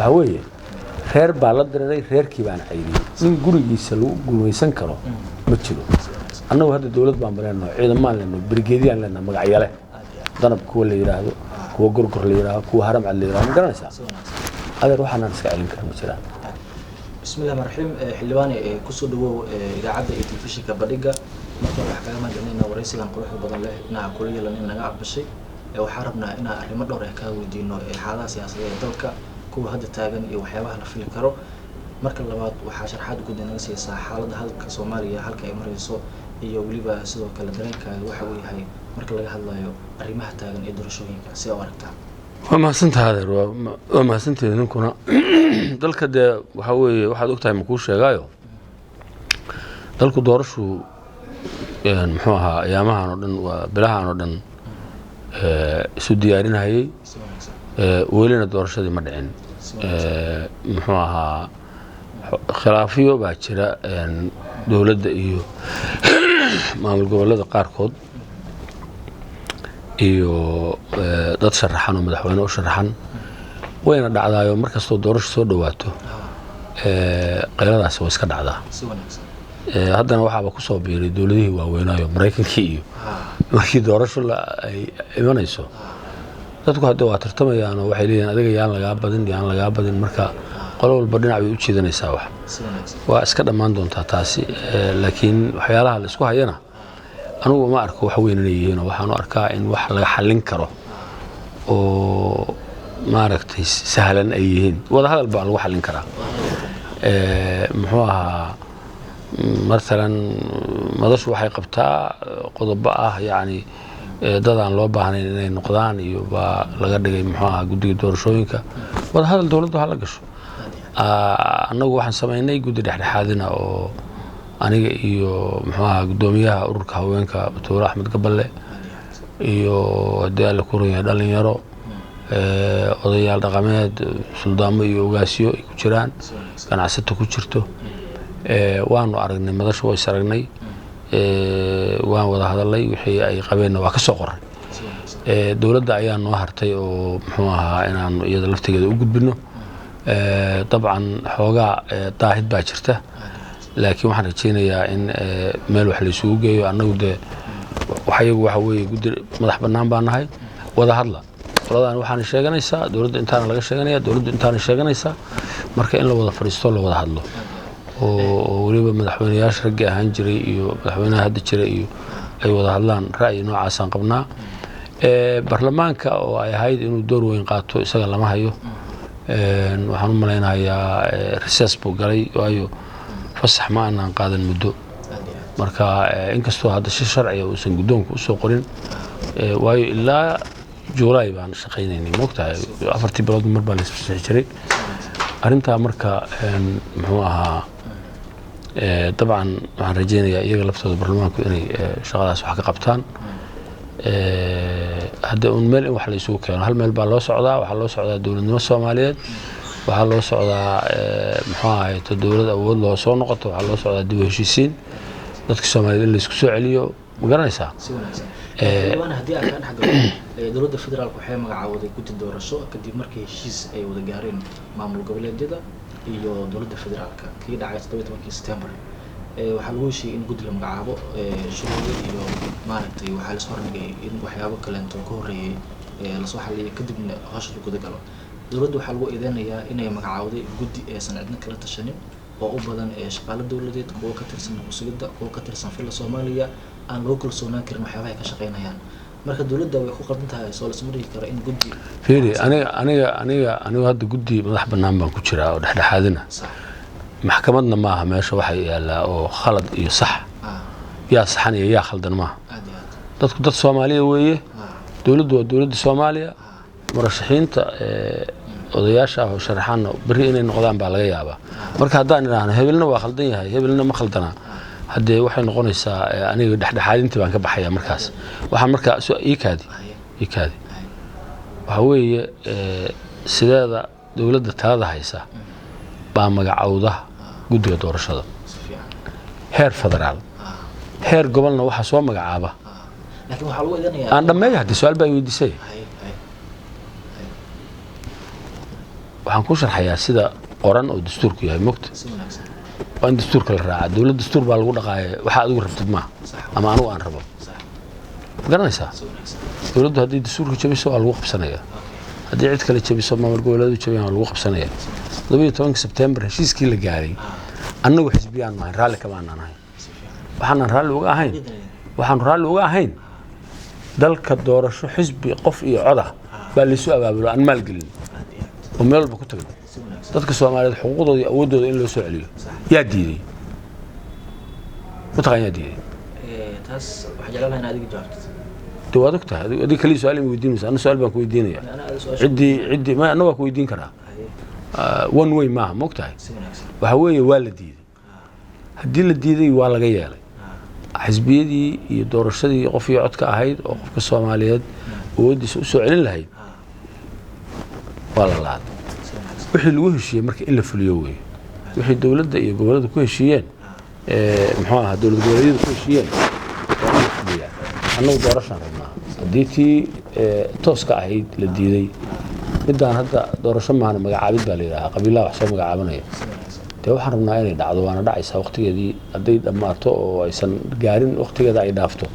هوية خير بالد رأي خير كيبان عيني من قرية سلو قوي سنكرو متشلو أنا وهذا الدولة بامبرينو إذا ما لنا بريجيديان لنا مقعيله ضرب كل اللي يراهو كوا قرقر اللي يراهو كوا هرم على اللي يراهو مقرن سا هذا روح أنا نسألين كلام مثلا بسم الله الرحمن الرحيم حلواني كسر دو إذا عدى التلفزيون كبريجا مرة حكاية ما جنينا ورئيس كان قروح بدل له نع كلية لنا نقعد بشيء وحاربنا إن الرماد لو رحكا ودينه الحالة سياسية دولك كوا هذا تاجن وحياة في الكرو مركز اللبات وحاشر حد قدنا نسي صح حالة هالك سوماليا هالك إمريسو iyo waliba sidoo kale dareenkaaga waxa uu yahay marka laga hadlayo arimaha taagan ee doorashooyinka si aad aragtaa وما سنت هذا وما سنت نكون دلك ده وحوي واحد وقتها مكوش شجايو دلك دورشوا يعني محوها أيامها نودن وبلاها نودن سوديارين هاي ولينا دورشة دي مدعين محوها خلافيو باكرة يعني دولة إيو maamul gobollada qaarkood iyo dad sharaxan oo madaxweyne u sharaxan wayna dhacdaayo markastoo doorasho soo dhawaato qayladaas way iska dhacdaa haddana waxaaba ku soo biiray dowladihii waaweynaayo Mareykankii iyo markii doorasho ay imanayso dadku hadda waa tartamayaan oo waxay leeyihiin adiga yaan laga badin marka qolo walba dhinac bay u jeedanaysaa wax waa iska dhamaan doontaa taasi laakiin waxyaalaha la isku hayana anigu ma arko wax weyn inay yihiin waxaan u arkaa in wax laga xallin karo oo maaragtay sahlan ay yihiin wada hadal baa lagu xallin karaa muxuu ahaa martalan madashu waxay qabtaa qodobo ah yani dadaan loo baahnayn inay noqdaan iyo baa laga dhigay muxuu ahaa guddiga doorashooyinka wada hadal dawladdu ha la gasho annagu waxaan sameynay guddi dhexdhexaadina oo aniga iyo muxuu ahaa gudoomiyaha ururka haweenka Dr. Axmed Gaballe iyo hadii la kuuriyay dhalinyaro odayaal dhaqameed suldaamo iyo ogaasiyo ay ku jiraan ganacsato ku jirto waanu aragnay madashu way saragnay waan wada hadalay wixii ay qabeen waa ka soo qoray dawladda ayaa noo hartay oo muxuu ahaa inaan iyada laftigeeda u gudbino طبعا حوجا طاهد باجرته لكن waxaan rajeynayaa in meel wax la isugu geeyo anagu de waxa weeye guddi madax banaan baan nahay wada hadla qoladan waxaan sheeganaysaa dawladda intaan laga sheeganaya dawladda intaan sheeganaysaa marka in la wada fariisto la wada hadlo oo waliba madaxweynayaasha rag ahaan jiray iyo madaxweynaha hadda jiray iyo ay wada hadlaan ra'yi noocaas aan qabnaa baarlamaanka oo ay ahayd inuu door weyn qaato isaga lama hayo waxaan u maleynayaa research buu galay waayo fasax ma aanan qaadan muddo marka inkastoo hadda si sharci ah uusan gudoonku u soo qorin waayo ilaa July baan shaqaynaynay moogtahay 4 bilood mar baan isku jiray arinta marka muxuu ahaa طبعا waxaan rajeynayaa iyaga laftooda baarlamaanku inay shaqadaas wax ka qabtaan hadda meel in wax la isugu keeno hal meel baa loo socdaa waxa loo socdaa dawladnimo Soomaaliyeed waxa loo socdaa muxuu ahaa dawlad awood loo soo noqoto waxa loo socdaa dib u heshiisiin dadka Soomaaliyeed la isku soo celiyo ma garanaysaa waana hadii aan ka xaqo dawladda federaalka waxay magacaawaday guddi doorasho kadib markii heshiis ay wada gaareen maamul goboleedyada iyo dawladda federaalka kii dhacay 17 September waxa lagu heshiiyay in guddi la magacaabo shuruudo iyo maaragtay waxa la soo rogay in waxyaabo kale inta ka horeeyay la soo xaliyay kadibna hawsha lagu galo dawladdu waxa lagu eedeynayaa inay magacaawday guddi ee sanadna kala tashanin oo u badan shaqaale dawladeed kuwa ka tirsan musuqida kuwa ka tirsan fila Soomaaliya aan loo kalsoonaan karin waxyaabaha ay ka shaqeynayaan marka dawladda way ku qaldan tahay soo la sameeyay kara in guddi fiiri aniga hadda guddi madax banaan baan ku jiraa oo dhexdhexaadina maxkamadna maaha meesha waxa yaala oo khalad iyo sax yaa saxan iyo yaa khaldan maaha dadku dad Soomaaliya weeye dawladdu waa dawladda Soomaaliya murashaxiinta odayaasha oo sharaxan bari inay noqdaan baa laga yaabaa marka haddaan iraahno hebelna waa khaldan yahay hebelna ma khaldana hadee waxay noqonaysaa aniga dhexdhexaadintii baan ka baxaya markaas waxaan markaa iikaadi waxa weeye sideeda dawladda talada haysa baa magacawda guddiga doorashada heer federaal heer gobolna waxa soo magacaaba laakiin waxa lagu eedeynaya aan dhameeyo hadii su'aal baa weydiisay waxaan ku sharxayaa sida qoran oo dastuurku yahay mogta waa in dastuurka la raaca dowlad dastuur baa lagu dhaqaaya waxa adigu rabtid ma ama anigu aan rabo garanaysaa dowladdu haddii dastuurka jabiso waa lagu qabsanaya haddii cid kale jabiso maamul goboleedu jabiyaan waa lagu qabsanaya 12 Sebtembar heshiiskii la gaaray annagu xisbiyaan maahan raalli kama aanan ahayn waxaan raalli uga ahayn dalka doorasho xisbi qof iyo coda baa la isu abaabulo aan maal gelin oo meel walba ku tagay dadka Soomaaliyeed xuquuqdooda iyo awoodooda in loo soo celiyo yaa diiday mutaqaan yaa diiday taas waxa jeclaan inaad adiga jawaabto دوادك ده هذه كل سؤال يوديني أنا سؤال بقى كويديني يعني عدي ما أنا بقى كويدين كرا وان واي معه مقطعي وهوي والدي هدي الدي ذي ولا جاي علي حزبي دي يدور الشدي قفي عتك هيد أو قف الصوماليات ودي سؤالين لهيد ولا لا وحلوه الشيء مرك إلا في اليومي وحي الدولة ده يقولون كل شيئين محاها دولة دولية كل شيئين أنا دورشان ربنا ديتي توسك عيد للديدي بدأ هذا دورشان معنا مجاعبد بالله قبيلة وحساب مجاعبنا تو حرمنا يعني دعوة أنا داعس وقتي دي أديت أما تو ويسن جارين وقتي داعي دافته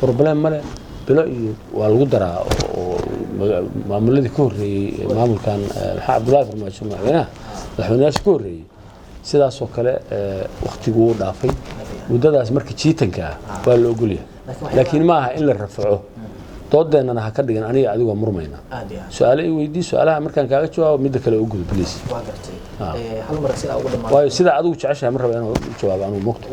بروبلم ماله بلاقي والقدرة معمول ذي كوري معمول كان عبد الله ما شو معنا الحناش كوري سيدا سوكله وقتي جو دافي وده مركز شيتن كا ولا أقوله لكن ما إلا الرفعه doodeen ana ka dhigan aniga adigu murmayna su'aalo ay weydii su'aalaha markaan kaaga jawaabo mid kale u gudub please waa gartay hal mar sida ugu dhamaan waayo sida adigu jeceshahay mar raba inaan u jawaabo anigu moqto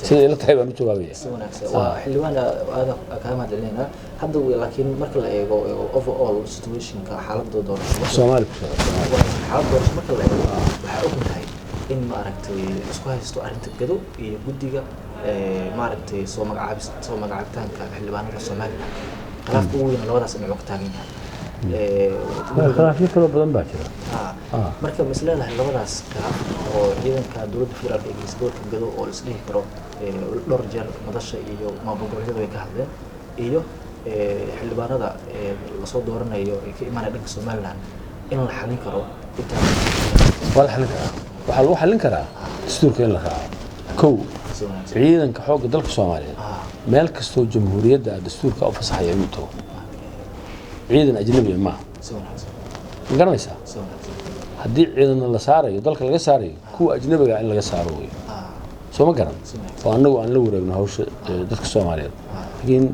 sida ila tahay baan u jawaabaya si wanaagsan waa xilwaana aad ka madalina hadda laakiin marka la eego overall situation ka xaaladda doorashada Soomaaliya xaaladda doorashada marka la eego waxa uu tahay in ma aragtay isku haysto arinta gado iyo gudiga ma aragtay soo magacaabitaanka xilwaanada Soomaaliya خلاف قوي أنا لوضع سمع وقت تاني خلاف يكلوا بدن باكر مركب مثلاً لوضع خلاف وإذا كدولة فيرال إنجليز دول كجدو أو السنين كرو لورجر مدرسة إيو ما بقول هذا ويكهذا إيو حلبان هذا الصوت دورنا إيو كإيمان عندك سومالنا إن الحلين كرو ولا حلين كرا وحلين كرا دستور كين لها كو عيداً كحوق دلك الصومالية meel kastoo jamhuuriyadda dastuurka u fasaxay inuu tago ciidan ajnabi ma garanaysaa haddii ciidan la saarayo dalka laga saarayo kuwa ajnabiga in laga saaro way soo ma garan oo anagu aan la wareegno hawsha dadka Soomaaliyeed laakiin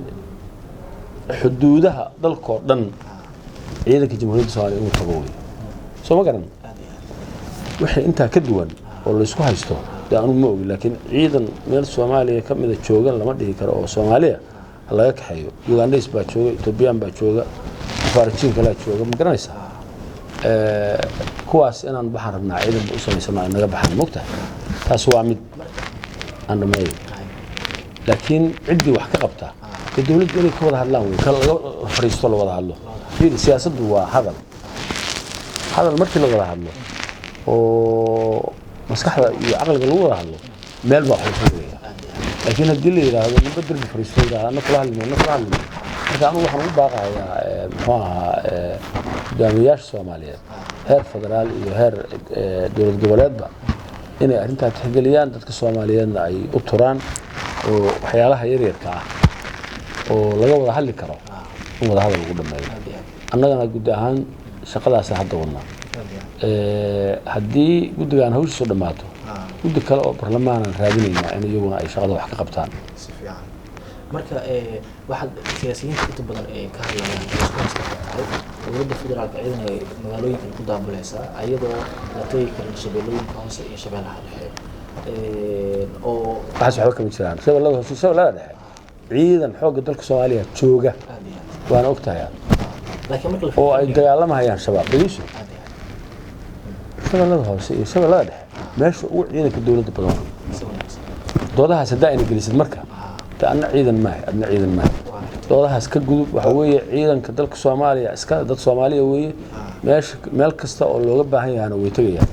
xuduudaha dalka dhan ciidanka jamhuuriyadda Soomaaliya inuu tago way soo ma garan wixii inta ka duwan oo la isku haysto أنا ما أقول لكن عيدا من الصومالية كم إذا تشوجا لما تيجي كرا الصومالية الله يكحيو يوغنديس باتشوجا توبيان باتشوجا فارتشين كلا تشوجا مقرنيسا كواس أنا بحرنا عيدا بأسمي سماع أنا بحر مقطع تسوى عمد أنا ما يجي لكن عندي وحكي قبته الدولة تقولي كوضع هاللون كلا فريستول وضع هالله في السياسة هو هذا المركز وضع هالله مسكحة عقل قلوه هذا مال بحر فيه لكن الدليل هذا نبدل الفريستول هذا نطلع لنا هذا أنا وحنا باقي معها جامعات الصومالية هير فدرال وهير دولة الجبلات بقى هنا أنت تحجليان تذكر الصوماليين أي أطران وحيالها يرير كا ولقوا هذا حل كرا هو هذا اللي قدامنا أنا قدامن شقلا سحب قلنا haddii guddigan hawsha soo dhamaato guddi kale oo barlamaanaan raadinayna in iyaguna ay shaqada wax ka qabtaan si fiican marka waxaad siyaasiyiinta inta badan ay ka hadlayaan dowladda federaalka ciidan ay magaalooyinka ku daabulaysaa ayadoo la tagi karin shabeellooyinka hoose iyo shabeellaha dhexe oo waxaas waxba kama jiraan shabeellada hoose shabeellada dhexe ciidan xoogga dalka Soomaaliya jooga waana ogtahay laakiin marka oo ay dagaalamayaan shabaab dhaliisho shabeellada hoose iyo shabeellada dhexe meesha ugu ciidanka dowladda badan doodahaas hadaa inay gelisid marka taana ciidan ma ah adna ciidan ma doodahaas ka gudub waxa weeye ciidanka dalka Soomaaliya iska dad Soomaaliya weeye meel kasta oo looga baahan yahay way tagayaan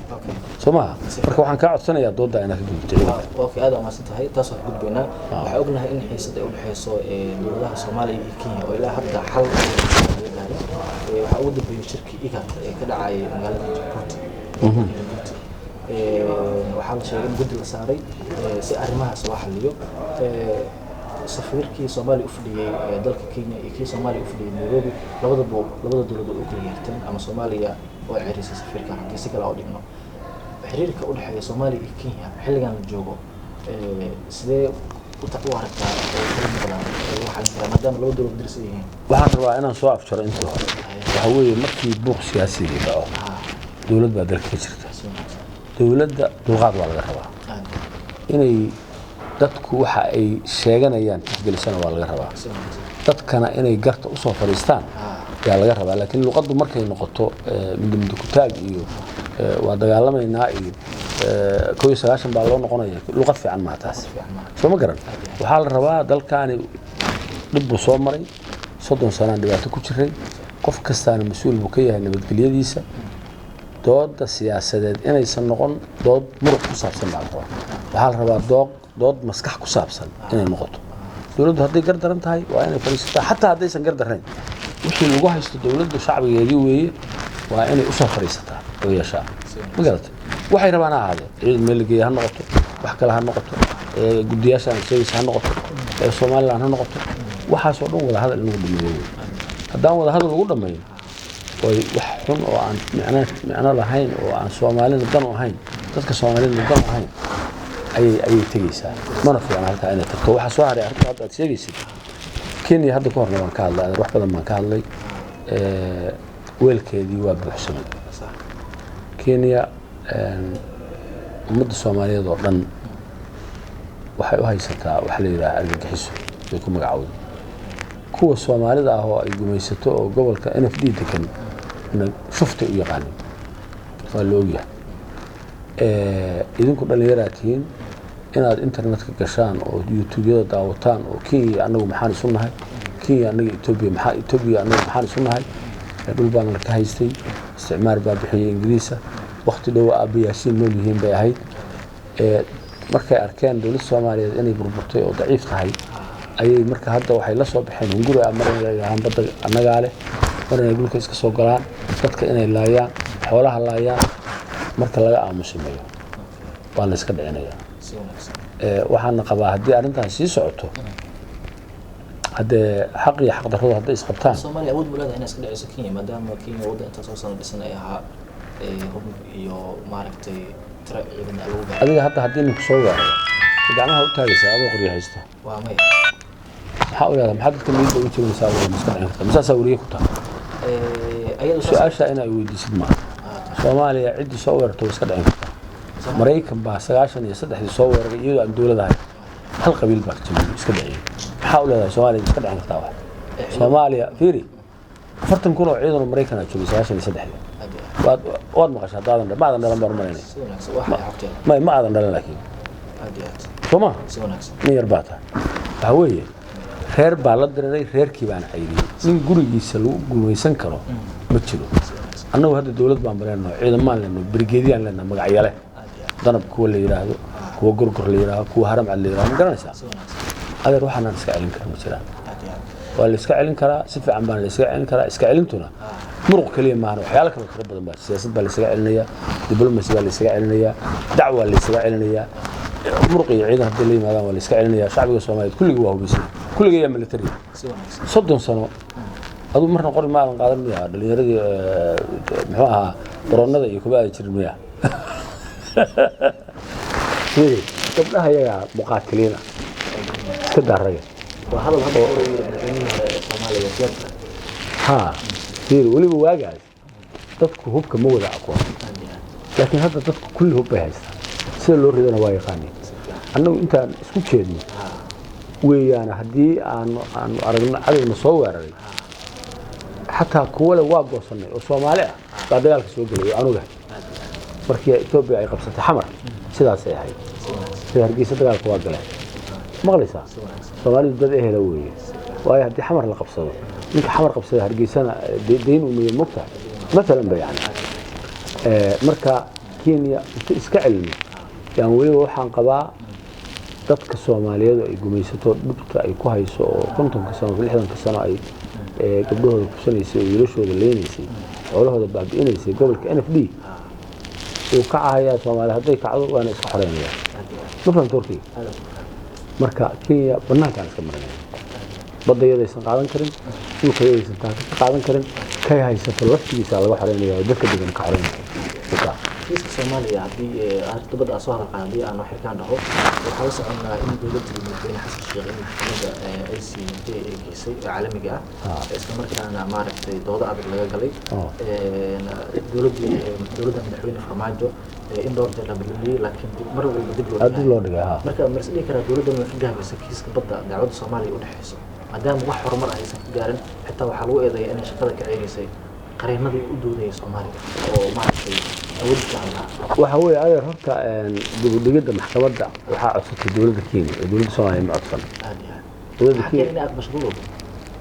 Soomaa marka waxaan ka codsanayaa dooda inaad ka gudubto okay aad ma santahay taas wax gudbina waxa ognahay in xiisad ay u dhaxayso dowladaha Soomaaliya iyo Kenya oo ilaa hadda xal waxa ugu dambeeyay shirki IGAD ee ka dhacay magaalada Djibouti waxaa la sheegay in guddi la saaray si arrimahaas loo xalliyo safiirkii Soomaaliya u fadhiyay dalka Kenya iyo kii Soomaaliya u fadhiyay Nairobi labada dowladood oo kala yeerteen ama Soomaaliya oo ceerisay safiirka haddii si kale oo dhigno xiriirka u dhexeeya Soomaaliya iyo Kenya xilligan la joogo sidee u aragtaa maadaama laba dowlad dirsan yihiin waxaan rabaa inaan soo afjaro intii hore waxa weeye markii buuq siyaasiga dhaco dowlad baa dalka ka jirta dowladda dulqaad waa laga rabaa inay dadku waxa ay sheeganayaan tixgelisana waa laga rabaa dadkana inay garta u soo fariistaan yaa laga rabaa laakiin luqaddu markay noqoto midmid ku taag iyo waa dagaalamaynaa iyo 19 baa loo noqonaya luqad fiican ma taas soo ma garan waxa la rabaa dalkaani dib u soo maray 30 sano dhibaato ku jiray qof kastaana mas'uul buu ka yahay nabadgelyadiisa dooda siyaasadeed inaysan noqon dood muruq ku saabsan baa waxa la rabaa dood maskax ku saabsan inay noqoto dawladdu hadday gar daran tahay waa inay fariisataa xataa haddaysan gar darnayn wixii lagu haysto dawladdu shacbigeedii weeye waa inay u soo fariisataa oo yeeshaa ma garatay waxay rabaan ahaade ciid meelgeey ha noqoto wax kale ha noqoto guddiyaasha sheegaysa ha noqoto Soomaaliland ha noqoto waxaas oo dhan wada hadal inuu dhameeyo haddaan wada hadal ugu dhameeyo way wax xun oo aan macna lahayn oo aan Soomaalida dan u ahayn dadka Soomaalida dan u ahayn ayay tagaysaa mana fiicna halka inay tagto waxa soo haray arrinta hadda sheegaysid Kenya hadda ka horna waan ka hadlay wax badan baan ka hadlay weelkeedii waa buuxsamay Kenya ummadda Soomaaliyeed oo dhan waxay u haysataa wax la yiraahdo argagixiso ay ku magacaawdo kuwa Soomaalida ah oo ay gumaysato oo gobolka NFD degan shufta u yaqaaneen waa loo yahay idinku dhalinyaraatiin inaad internetka gashaan oo YouTube-yada daawataan oo Kenya anagu maxaan isu nahay Kenya anaga Ethiopia anagu maxaan isu nahay dhul baan ka haystay isticmaar baa bixiyay Ingiriiska waqti dhow aabayaashiin nool yihiin bay ahayd markay arkeen dawladda Soomaaliyeed inay burburtay oo daciif tahay ayay marka hadda waxay la soo baxeen hunguri amaran badda anaga leh marna dhulka iska soo galaan dadka inay laayaan xoolaha laayaan marka laga aamusimayo waa la iska dhicinayaa waxaan qabaa haddii arrintaas sii socoto hadee xaq iyo xaq darrada hadday isqabtaan Soomaaliya awood bulada inay iska dhiciso Kenya maadaama Kenya wadda inta soo sano dhisan ay ahaa hub iyo maaragtay tira ciidan awood adiga hadda haddii ninku soo waaro gacmaha u taagaysa adoo qoriyo haysta waa may maxaa u leedahay maxaa dadka miyiga u joogaysaa oo iska dhicin kartaa misaasaa wariye ku tahay ayadu su'aasha inay weydiisid ma Soomaaliya cid soo weerarto iska dhicin kartaa Mareykan baa 93 soo weeraray iyadoo aan dawladahay hal qabiil baa jooga iska dhicin maxaa u leedahay Soomaaliya iska dhicin kartaa wax Soomaaliya fiiri 40 kun oo ciidan Mareykan ah jooga 93 waad maqashaa daadan ma aadan dhalan barmaynay ma aadan dhalan laakiin Soma ma yarbaata waxa weeye reer baa la diray reerkii baan cayriyay in gurigiisa lagu gumaysan karo ma jiro annagu hadda dawlad baan bareeno ciidamaan leenno brigeediyaan leenno magacyale danab kuwa la yiraahdo kuwa gurgur la yiraahdo kuwa haram cad la yiraahdo ma garanaysaa adeer waxaan iska celin karaa ma jiraan waa la iska celin karaa si fiican baan la iska celin karaa iska celintuna muruq kaliya ma aha waxyaalo kale tiro badan baa siyaasad baa la iska celinayaa diblomacy baa la iska celinayaa dacwa la iska celinayaa muruq iyo ciidan hadii la yimaadaan waa la iska celinayaa shacbiga Soomaaliyeed kulliga waa hubisay kulliga ayaa military 30 sano adu marna qori ma qaadan miyaa dhalinyaradii muxuu ahaa koronada iyo kuba ay jirin miyaa gabdhaha iyaga muqaatiliina iska daraya waa hadal hadda Soomaaliya ha fiir waliba waagaas dadku hubka ma wada aqoon laakiin hadda dadku kulli hub bay haystaan sida loo ridana waa yaqaaneen annagu intaan isku jeedno weeyaan haddii aan aragno cadawna soo weeraray xataa kuwa le waa goosanay oo Soomaali ah baa dagaalka soo galay anuga markii Ethiopia ay qabsatay xamar sidaas ay ahayd sida Hargeysa dagaalka waa galay maqlaysaa Soomaalidu dad ehela weeye waayo haddii xamar la qabsado ninka xamar qabsada Hargeysana deyn u meeyo mugta مثلا يعني marka Kenya inta iska celin yaan wali waxaan qabaa dadka Soomaaliyeed ay gumaysato dhibta ay ku hayso oo 50 sano 60 sano ay gabdhahooda ku sanaysay wiilashooda leenaysay xoolahooda baabi'inaysay gobolka NFD وكعها سومالي هدي كعدو وأنا إسحريني مثلا تركي مركا كينيا بنان كان إسكمرين بدأ يديسن قادن كرين يوكا يديسن قادن كرين كي هاي سفلوات كيسا لغو حريني ودفك ديجن كحريني kiiska Soomaaliya hadii artibada soo halqaadii aan wax ka dhaho waxa soconaa in dawladda madaxweyne Xasan Sheekh in maxkamadda ICJ ay geysay caalamiga ah isla markaana maaragtay doodo adag laga galay dawladda madaxweyne Farmaajo in door jeer la biloway laakiin mar walba dib loo dhigay marka marsidii kara dawladda ma figaabeysa kiiska badda dacwadda Soomaaliya u dhaxayso maadaama wax horumar aysan ka gaarin xitaa waxa lagu eedeeyay in shaqada ka ceelisay qareenadii u doodayay Soomaaliya oo maaragtay waxa weeye adeer horta dib-u-dhigidda maxkamadda waxaa codsatay dawladda Kenya ee dawladda Soomaaliya ma codsan dawladda Kenya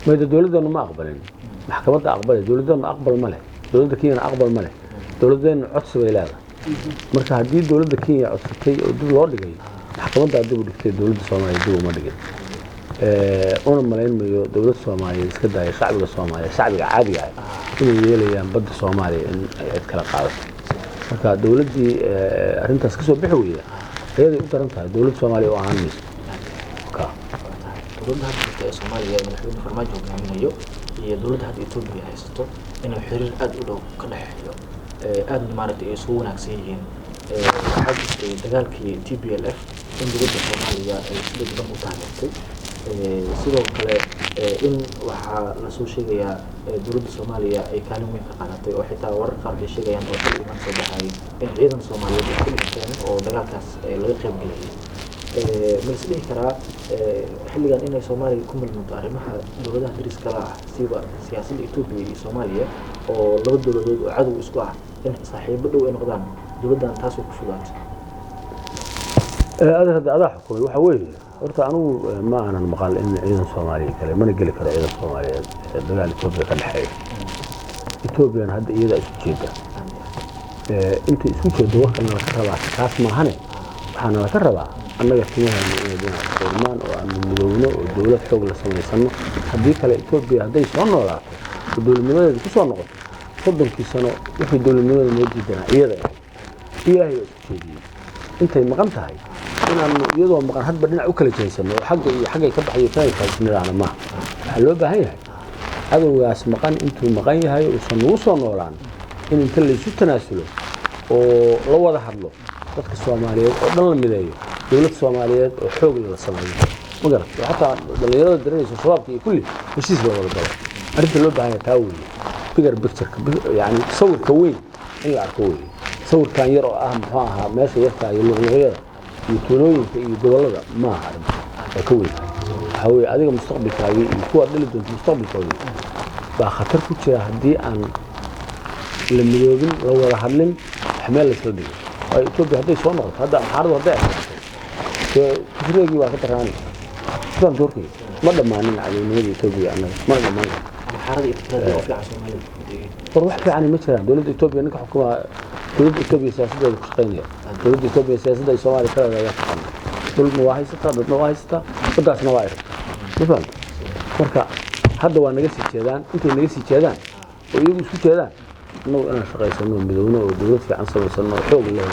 ma dawladdan ma aqbalin maxkamadda aqbalay dawladdan aqbal ma leh dawladda Kenya aqbal ma leh dawladdan codsi bay leedahay marka haddii dawladda Kenya codsatay oo dib loo dhigay maxkamadda dib u dhigtay dawladda Soomaaliya dib uma dhigin una malaynayo dawladda Soomaaliya iska daaya shacbiga Soomaaliya shacbiga caadiga ah inay yeelayaan badda Soomaaliya in ay kala qaadato marka dawladdii arrintaas ka soo bixi weeyay ayay u daran tahay dawladda Soomaaliya oo aanayso dawladda hadda Soomaaliya madaxweyne Farmaajo hogaaminayo iyo dawladda hadda Itoobiya haysato inay xiriir aad u dhow ka dhaxeeyo aad maaragtay ay soo wanaagsan yihiin waxa jirtay dagaalkii TPLF in dawladda Soomaaliya ay sida badan u taageertay sidoo kale in waxa la soo sheegayaa dawladda Soomaaliya ay kaalin weyn ka qaadatay oo xitaa warar qaar ay sheegayaan oo iman soo baxay in ciidan Soomaaliyeed ay ku dhinteen oo dagaalkaas laga qayb galay ma is dhihi karaa xilligan inay Soomaaliya ku milmado arrimaha dawladaha dariska ah sida siyaasadda Itoobiya iyo Soomaaliya oo laba dawladood oo cadow isku ah in saaxiibo dhow ay noqdaan dawladdan taas oo ku fudaatay adaa xukumay waxa weeye horta anigu ma aanan maqal in ciidan Soomaaliya kale mana geli karo ciidan Soomaaliyeed dagaal Itoobiya ka dhaxeeyo Itoobiyana hadda iyada isku jeeda inta isku jeedo waxana la ka rabaa kaas maahane waxaana la ka rabaa annaga timaha inay dhinac Soomaan oo aan midoobno oo dawlad xoog la samaysano haddii kale Itoobiya hadday soo noolaato dawladnimadeeda ku soo noqoto 30 sano wixii dawladnimada loo diidanaa iyada ilaahay isku jeediyay intay maqan tahay inaan iyadoo maqan hadba dhinac u kala jeesano xagga iyo xagga ka baxay kaasniraana ma waxa loo baahan yahay adawgaas maqan intuu maqan yahay oo soo soo noolaan in inta la isu tanaasulo oo la wada hadlo dadka Soomaaliyeed oo dhan la mideeyo dawladda Soomaaliyeed oo xoog la sameeyo magar xataa dhalinyarada dareeraysa shabaabka iyo kulli heshiis loo wada galo arrinta loo baahan yahay taa weeye bigger picture yani sawirka weyn in la arko weeye sawirkan yar oo ah muxuu ahaa meesha yarta iyo luqluqyada iyo tuulooyinka iyo gobolada ma aha arrinta ka weyn waxa weeye adiga mustaqbalkaaga iyo kuwa dhali doonta mustaqbalkooda baa khatar ku jira haddii aan la midoobin la wada hadlin xameel la soo dhigo ay Itoobiya hadday soo noqoto hadda xaaladdu hadday ahaato kusreegii waa ka daraanay sidaan doorkay ma dhammaanin cadaynimada Itoobiya annaga ma dhammaanin xaaladda Itoobiya oo fiican Soomaaliya wax fiican ma jiraan dawladda Itoobiya ninka xukuma dawladda Itoobiya siyaasadda ku shaqeynaya dawladda Itoobiya siyaasadda Soomaaliya kala laga shaqeynaya dawladna waa haysataa dadna waa haysataa wadaasna waa irta marka hadda waa naga sii jeedaan intay naga sii jeedaan oo iyagu isku jeedaan annagu inaan shaqaysano midoobno oo dawlad fiican samaysano xoog leh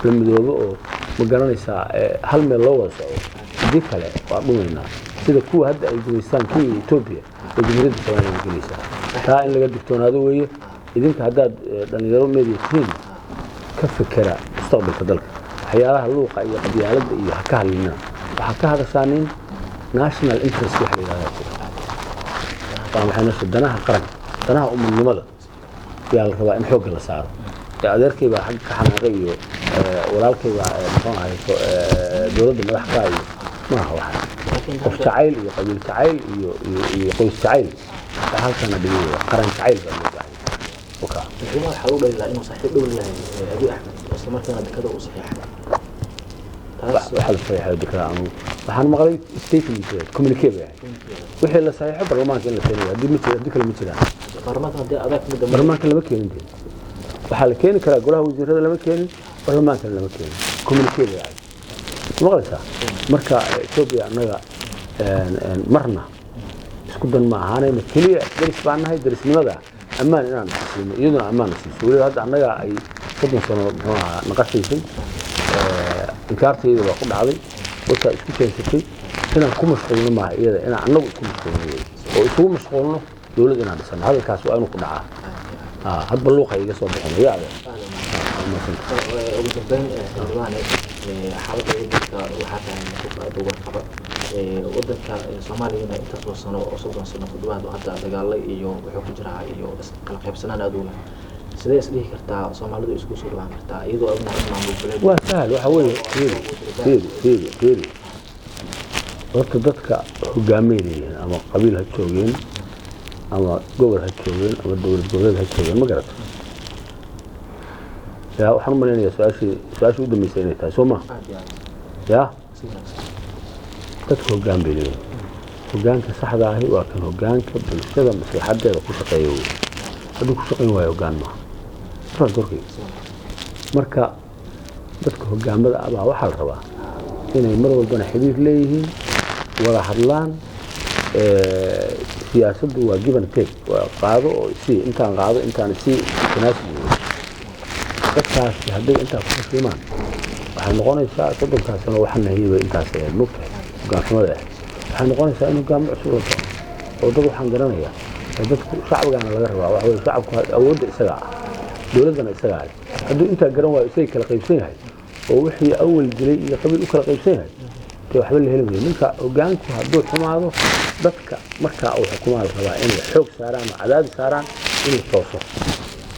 la midoobo oo ma garanaysaa hal meel loo wada socdo haddii kale waa dhumaynaa sida kuwa hadda ay gumaystaan Kenya iyo Itoobiya oo jumhuriyadda Soomaaliya gelaysaa taa in laga digtoonaado weeye idinka haddaad dhalinyaro meediya tihiin ka fikira mustaqbalka dalka waxyaalaha luuqa iyo qabyaaladda iyo ha ka hadlina waxaa ka hadashaanin national interest wax la yidhahdaa waa maxay nasha danaha qaranka danaha ummadnimada yaa la rabaa in xoogga la saaro adeerkay baa xagga ka xanaaqay iyo walaalkay baa muxuu ahay dawladda madax ka iyo maaha waxa qof jacayl iyo qabiil jacayl iyo qoys jacayl halkana dhigay qaran jacayl baa loo baahan وكا الجماعة حاولوا إنه صحيح دول يعني أبي أحمد أصلا ما كان كذا وصحيح واحد صحيح هذا كذا عنه وحنا مغري ستيتمنت كوميونيكيت يعني وحي اللي صحيح برلمان كان ثاني هذه مثل هذيك المثل برلمان هذا أذاك برلمان كان لما كان دي وحال كان كلا قولها وزير هذا لما كان برلمان كان لما كان كوميونيكيت يعني مغري صح مركا إثيوبيا أنها مرنا اسكودن ما هاني مثلية درس بعنا هاي درس لماذا أمان إننا يدنا أمان سوري هذا أننا أي soddon sano muxuu ahaa naqashaysay inkaartayda waa ku dhacday wasaa isku keensatay inaan ku mashquulno maaha iyada inaan annagu isku mashquulno oo isugu mashquulno dowlad inaan dhisano hadalkaas waa inuu ku dhacaa hadba luuqa iga soo bixino yaa adeer ugu dambeyn xildhibaane xaaladda wadanka waxaa tahay qof aad uga qaba wadanka soomaaliyana intaasoo sano oo 30 sano ku dhawaad hadda dagaalay iyo wuxuu ku jiraa iyo kala qaybsanaan aad uga sidee is dhihi kartaa Soomaalidu isku soo dhawaan kartaa iyadoo ay maamul goboleed waa sahal waxa weeye fiiri horta dadka hogaaminaya ama qabiil ha joogeen ama gobol ha joogeen ama dowlad goboleed ha joogeen ma garata yaa waxaan u maleynayaa su-aashii u dambeysay inay tahay soo ma yaa dadka hoggaan bay leeyihiin hoggaanka saxda ahi waa kan hoggaanka bulshada maslaxadeeda ku shaqeeya wey hadduu ku shaqayn waayo hoggaan maaha saas dorkay marka dadka hoggaamada abaa waxaa la rabaa inay mar walbana xiriir leeyihiin wada hadlaan siyaasaddu waa give and take waa qaado oo isii intaan qaado intaan isii tanaasub dadkaasi hadday intaa ku fashilmaan waxay noqonaysaa soddonkaas sano waxaan nahiyay intaas ahayd mugtahay hoggaanxumada ah waxay noqonaysaa in hoggaamo cusub la doono oo dad waxaan garanayaa dadku shacbigana laga rabaa waxa weeye shacabku awoodda isaga ah dowladdana isaga ah hadduu intaa garan waayo isagay kala qaybsan yahay oo wixii awal dilay iyo qabiil u kala qaybsan yahay dee waxba la heli maayo ninka hoggaanku hadduu xumaado dadka markaa uu xukumaa la rabaa inay xoog saaraan oo cadaadis saaraan inuu tooso